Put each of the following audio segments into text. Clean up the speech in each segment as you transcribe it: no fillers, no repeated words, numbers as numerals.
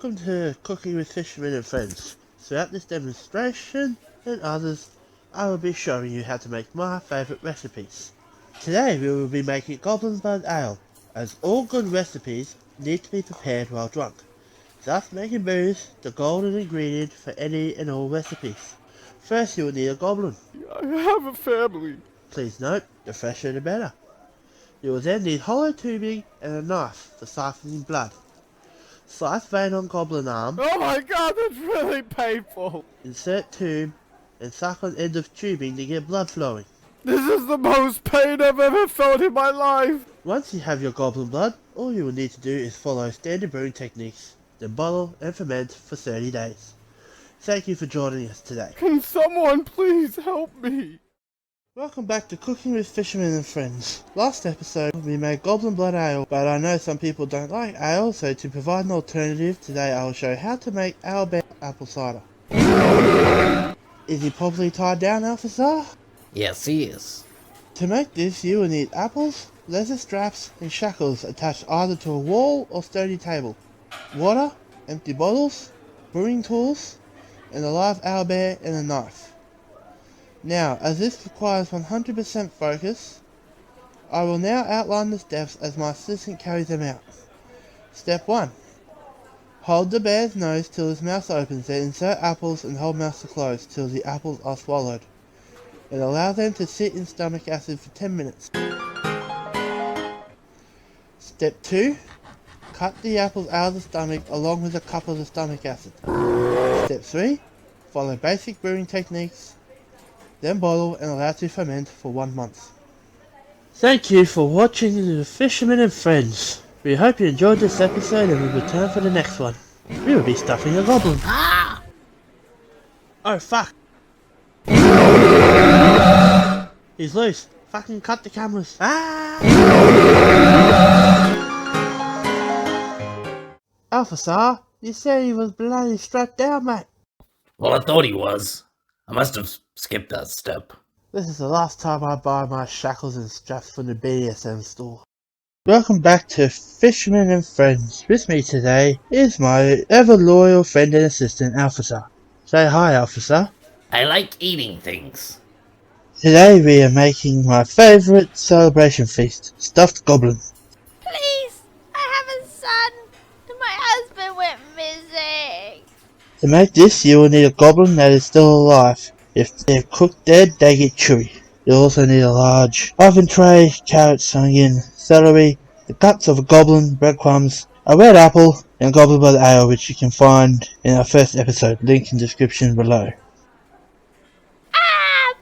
Welcome to Cooking with Fishermen and Friends. Throughout this demonstration and others, I will be showing you how to make my favourite recipes. Today we will be making Goblin Blood Ale, as all good recipes need to be prepared while drunk. Thus making booze the golden ingredient for any and all recipes. First you will need a goblin. I have a family. Please note, the fresher the better. You will then need hollow tubing and a knife for siphoning blood. Slice vein on goblin arm. Oh my god, that's really painful. Insert tube and suck on end of tubing to get blood flowing. This is the most pain I've ever felt in my life. Once you have your goblin blood, all you will need to do is follow standard brewing techniques, then bottle and ferment for 30 days. Thank you for joining us today. Can someone please help me? Welcome back to Cooking with Fishermen and Friends. Last episode we made Goblin Blood Ale, but I know some people don't like ale, so to provide an alternative, today I will show how to make Owlbear apple cider. Is he properly tied down, Alphazar? Yes, he is. To make this you will need apples, leather straps and shackles attached either to a wall or sturdy table, water, empty bottles, brewing tools, and a live owlbear and a knife. Now, as this requires 100% focus, I will now outline the steps as my assistant carries them out. Step 1. Hold the bear's nose till his mouth opens, then insert apples and hold mouth to close till the apples are swallowed, and allow them to sit in stomach acid for 10 minutes. Step 2. Cut the apples out of the stomach along with a cup of the stomach acid. Step 3. Follow basic brewing techniques, then bottle and allow to ferment for 1 month. Thank you for watching The Fishermen and Friends. We hope you enjoyed this episode and will return for the next one. We will be stuffing a goblin. Ah! Oh fuck! He's loose. Fucking cut the cameras. Ah! Alphazar, you said he was bloody strapped down, mate. Well, I thought he was. I must have skipped that step. This is the last time I buy my shackles and straps from the BDSM store. Welcome back to Fishermen and Friends. With me today is my ever loyal friend and assistant, Alphazar. Say hi, Alphazar. I like eating things. Today we are making my favourite celebration feast, stuffed goblin. Please, I have a son. My husband went missing. To make this, you will need a goblin that is still alive. If they're cooked dead, they get chewy. You'll also need a large oven tray, carrots, onion, celery, the guts of a goblin, breadcrumbs, a red apple, and Goblin Blood Ale, which you can find in our first episode, link in description below.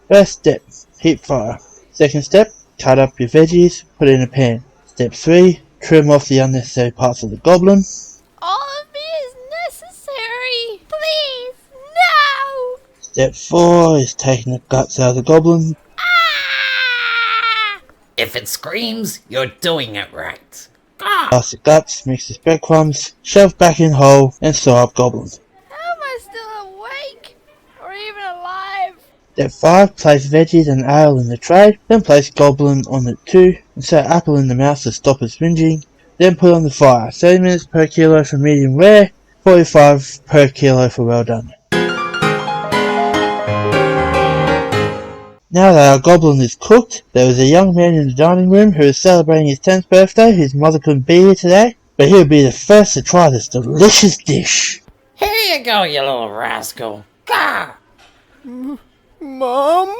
First step, heat fire. Second step, cut up your veggies, put it in a pan. Step 3, trim off the unnecessary parts of the goblin. All of me is necessary. Please, no. Step 4 is taking the guts out of the goblin. Ah! If it screams, you're doing it right. Ah! Pass the guts, mix with breadcrumbs, shove back in whole, and sew up goblin. How am I still awake? Or even alive? Step 5, place veggies and ale in the tray, then place goblin on it too, insert apple in the mouth to stop it whinging, then put on the fire, 30 minutes per kilo for medium rare, 45 per kilo for well done. Now that our goblin is cooked, there is a young man in the dining room who is celebrating his 10th birthday. His mother couldn't be here today, but he'll be the first to try this delicious dish. Here you go, you little rascal. Gah! Mom?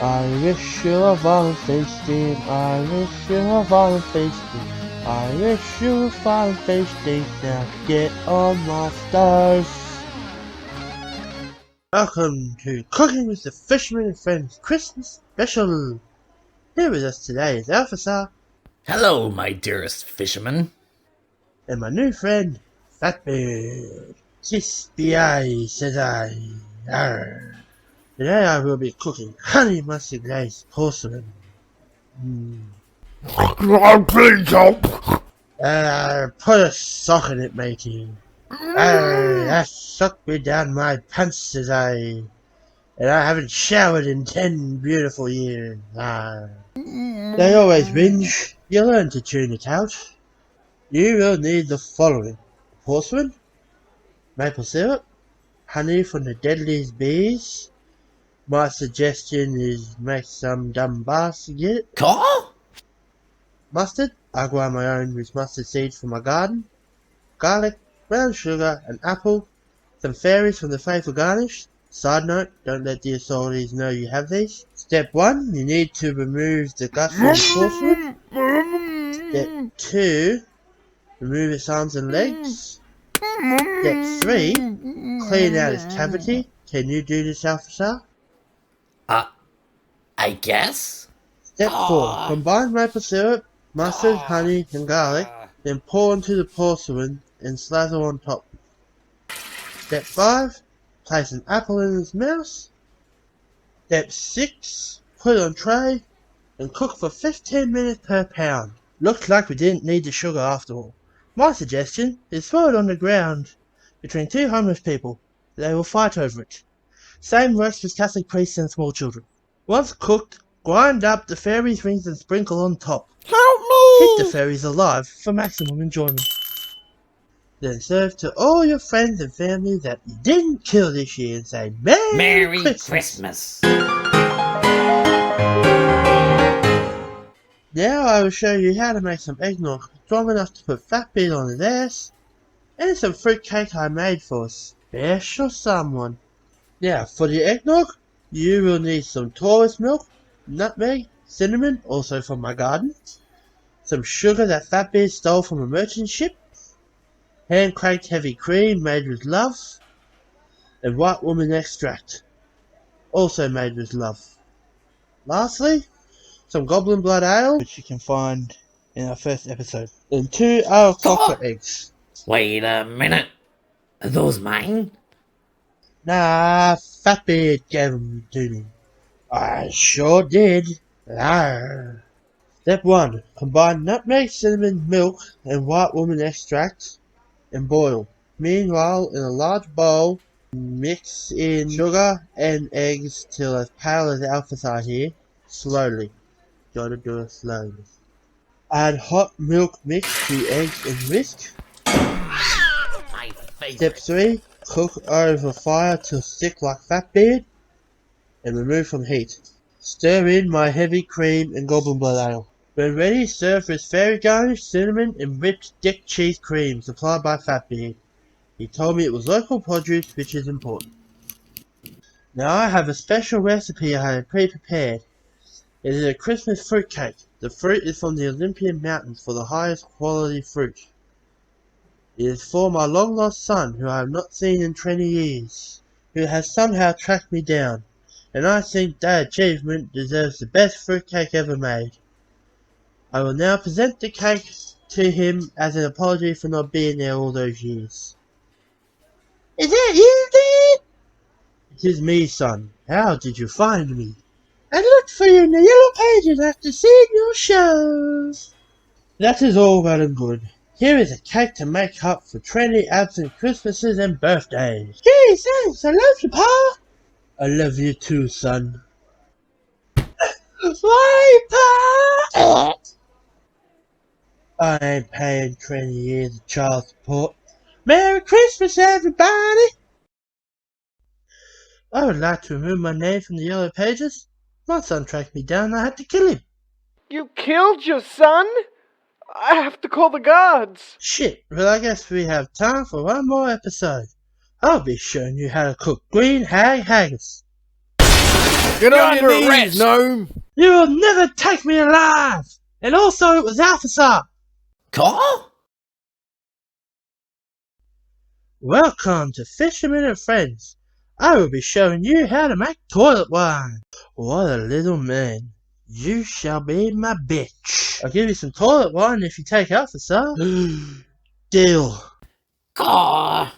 I wish you a Valentine's Day. I wish you a Valentine's Day. I wish you a Valentine's Day. Now get on my stars. Welcome to Cooking with the Fishermen and Friends Christmas Special. Here with us today is Alphazar Hello, my dearest fisherman. and my new friend Fatbeard. Kiss the eye, says I. Arr. Today I will be cooking honey mustard glazed porcelain. Please help. Put a sock in it, matey. That sucked me down my pants, says I. and I haven't showered in 10 beautiful years. They always whinge. You learn to tune it out. You will need the following: porcelain, maple syrup, honey from the deadliest bees. My suggestion is make some dumb bastard get it. Caw? Mustard, I grow my own with mustard seeds from my garden. Garlic, brown sugar, an apple, some fairies from the faithful garnish. Side note, don't let the authorities know you have these. Step 1, you need to remove the guts from the porcelain. Step 2, remove its arms and legs. Step 3, clean out its cavity. Can you do this, Althasar? I guess? Step 4, combine maple syrup, mustard, honey, and garlic, then pour onto the porcelain and slather on top. Step 5, place an apple in its mouth. Step 6, put on tray and cook for 15 minutes per pound. Looks like we didn't need the sugar after all. My suggestion is throw it on the ground between 2 homeless people. They will fight over it. Same works with Catholic priests and small children. Once cooked, grind up the fairies' rings and sprinkle on top. Help me! Keep the fairies alive for maximum enjoyment. Then serve to all your friends and family that you didn't kill this year and say Merry Christmas. Now I will show you how to make some eggnog strong enough to put fat bead on his ass, and some fruit cake I made for a special someone. Now for the eggnog, you will need some Taurus milk, nutmeg, cinnamon, also from my garden, some sugar that Fatbeard stole from a merchant ship, hand-cranked heavy cream made with love, and white woman extract, also made with love. Lastly, some goblin blood ale, which you can find in our first episode, and 2 Aarakocra eggs. Wait a minute. Are those mine? Nah, Fatbeard gave them to me. I sure did. Arr. Step 1. Combine nutmeg, cinnamon, milk, and white woman extract and boil. Meanwhile, in a large bowl, mix in sugar and eggs till as pale as Alphasar here, slowly. Gotta do it slowly. Add hot milk mix to eggs and whisk. My favorite. Step 3. Cook over fire till thick like Fatbeard and remove from heat. Stir in my heavy cream and goblin blood ale. When ready, serve with fairy garnish, cinnamon, and whipped dick cheese cream supplied by Fatbeard. He told me it was local produce, which is important. Now I have a special recipe I have pre-prepared. It is a Christmas fruit cake. The fruit is from the Olympian Mountains for the highest quality fruit. It is for my long-lost son, who I have not seen in 20 years, who has somehow tracked me down, and I think that achievement deserves the best fruitcake ever made. I will now present the cake to him as an apology for not being there all those years. Is that you, Dad? It is me, son. How did you find me? I looked for you in the yellow pages after seeing your shows. That is all well and good. Here is a cake to make up for 20 absent Christmases and birthdays. Gee, thanks. I love you, Pa. I love you too, son. Why, Pa? I ain't paying 20 years of child support. Merry Christmas, everybody! I would like to remove my name from the yellow pages. My son tracked me down and I had to kill him. You killed your son? I have to call the guards. Shit, well I guess we have time for one more episode. I'll be showing you how to cook green hag haggis. Get on under your knees, arrest. gnome. You will never take me alive! And also it was Alphasar! Caw? Welcome to Fisherman and Friends. I will be showing you how to make toilet wine. What a little man. You shall be my bitch. I'll give you some toilet wine if you take Alphasar. Deal. Caw?